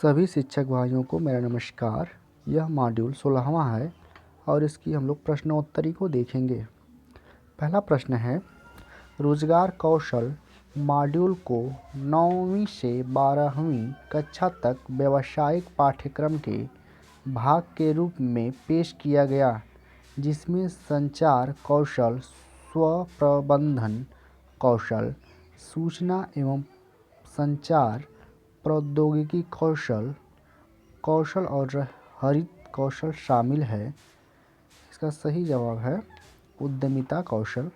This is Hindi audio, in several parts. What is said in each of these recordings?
सभी शिक्षक भाइयों को मेरा नमस्कार। यह मॉड्यूल 16वां है और इसकी हम लोग प्रश्नोत्तरी को देखेंगे। पहला प्रश्न है, रोजगार कौशल मॉड्यूल को 9वीं से 12वीं कक्षा तक व्यावसायिक पाठ्यक्रम के भाग के रूप में पेश किया गया, जिसमें संचार कौशल, स्व-प्रबंधन कौशल, सूचना एवं संचार प्रौद्योगिकी कौशल और हरित कौशल शामिल है। इसका सही जवाब है उद्यमिता कौशल।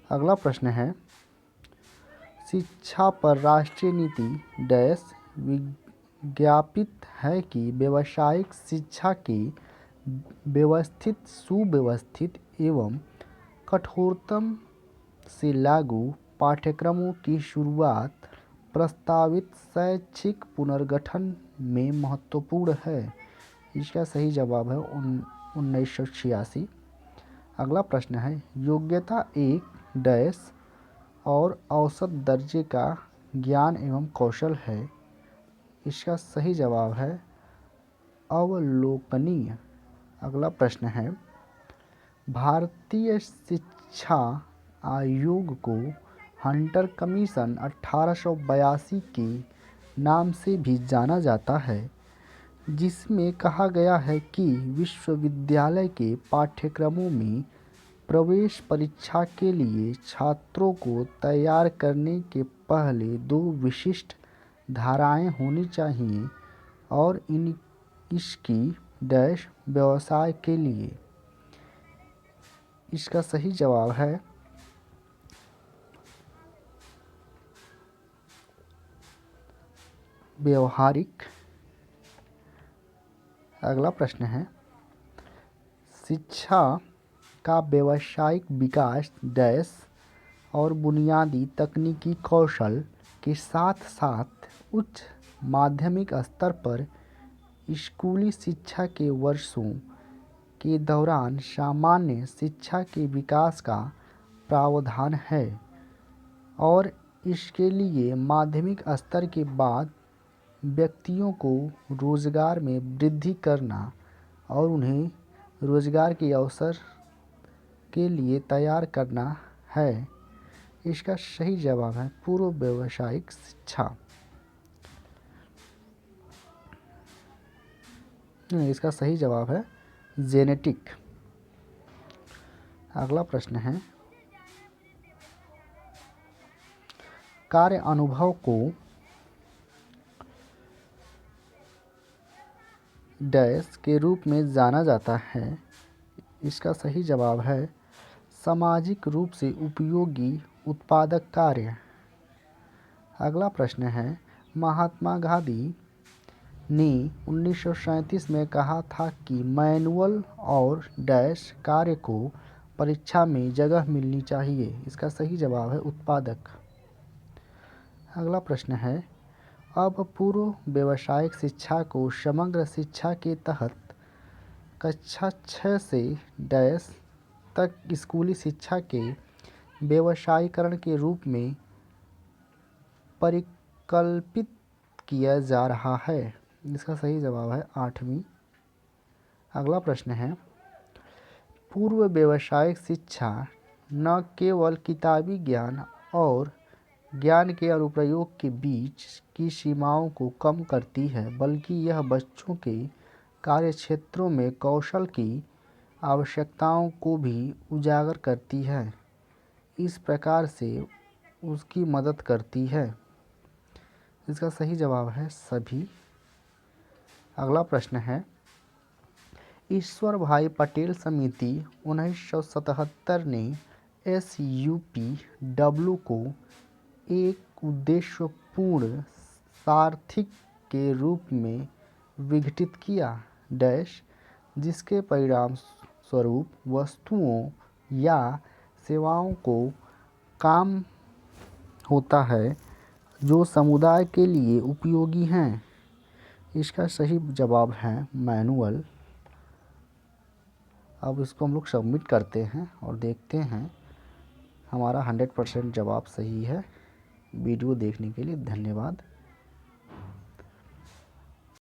अगला प्रश्न है, शिक्षा पर राष्ट्रीय नीति डैश विज्ञापित है कि व्यावसायिक शिक्षा के व्यवस्थित, सुव्यवस्थित एवं कठोरतम से लागू पाठ्यक्रमों की शुरुआत प्रस्तावित शैक्षिक पुनर्गठन में महत्वपूर्ण है। इसका सही जवाब है 1986। अगला प्रश्न है, योग्यता एक डैश और औसत दर्जे का ज्ञान एवं कौशल है। इसका सही जवाब है अवलोकनीय। अगला प्रश्न है, भारतीय शिक्षा आयोग को हंटर कमीशन 1882 के नाम से भी जाना जाता है, जिसमें कहा गया है कि विश्वविद्यालय के पाठ्यक्रमों में प्रवेश परीक्षा के लिए छात्रों को तैयार करने के पहले 2 विशिष्ट धाराएं होनी चाहिए और इसकी डैश व्यवसाय के लिए। इसका सही जवाब है व्यवहारिक। अगला प्रश्न है, शिक्षा का व्यावसायिक विकास डैश और बुनियादी तकनीकी कौशल के साथ साथ उच्च माध्यमिक स्तर पर स्कूली शिक्षा के वर्षों के दौरान सामान्य शिक्षा के विकास का प्रावधान है और इसके लिए माध्यमिक स्तर के बाद व्यक्तियों को रोजगार में वृद्धि करना और उन्हें रोजगार के अवसर के लिए तैयार करना है। इसका सही जवाब है पूर्व व्यावसायिक शिक्षा। इसका सही जवाब है जेनेटिक। अगला प्रश्न है, कार्य अनुभव को डैश के रूप में जाना जाता है। इसका सही जवाब है सामाजिक रूप से उपयोगी उत्पादक कार्य। अगला प्रश्न है, महात्मा गांधी ने 1937 में कहा था कि मैनुअल और डैश कार्य को परीक्षा में जगह मिलनी चाहिए। इसका सही जवाब है उत्पादक। अगला प्रश्न है, अब पूर्व व्यावसायिक शिक्षा को समग्र शिक्षा के तहत कक्षा 6 से डैश तक स्कूली शिक्षा के व्यावसायीकरण के रूप में परिकल्पित किया जा रहा है। इसका सही जवाब है 8वीं। अगला प्रश्न है, पूर्व व्यावसायिक शिक्षा न केवल किताबी ज्ञान और ज्ञान के अनुप्रयोग के बीच की सीमाओं को कम करती है, बल्कि यह बच्चों के कार्यक्षेत्रों में कौशल की आवश्यकताओं को भी उजागर करती है। इस प्रकार से उसकी मदद करती है। इसका सही जवाब है सभी। अगला प्रश्न है, ईश्वर भाई पटेल समिति 1977 ने SUPW को एक उद्देश्यपूर्ण सारथी के रूप में विघटित किया डैश, जिसके परिणाम स्वरूप वस्तुओं या सेवाओं को काम होता है जो समुदाय के लिए उपयोगी हैं। इसका सही जवाब है मैनुअल। अब इसको हम लोग सबमिट करते हैं और देखते हैं हमारा 100% जवाब सही है। वीडियो देखने के लिए धन्यवाद।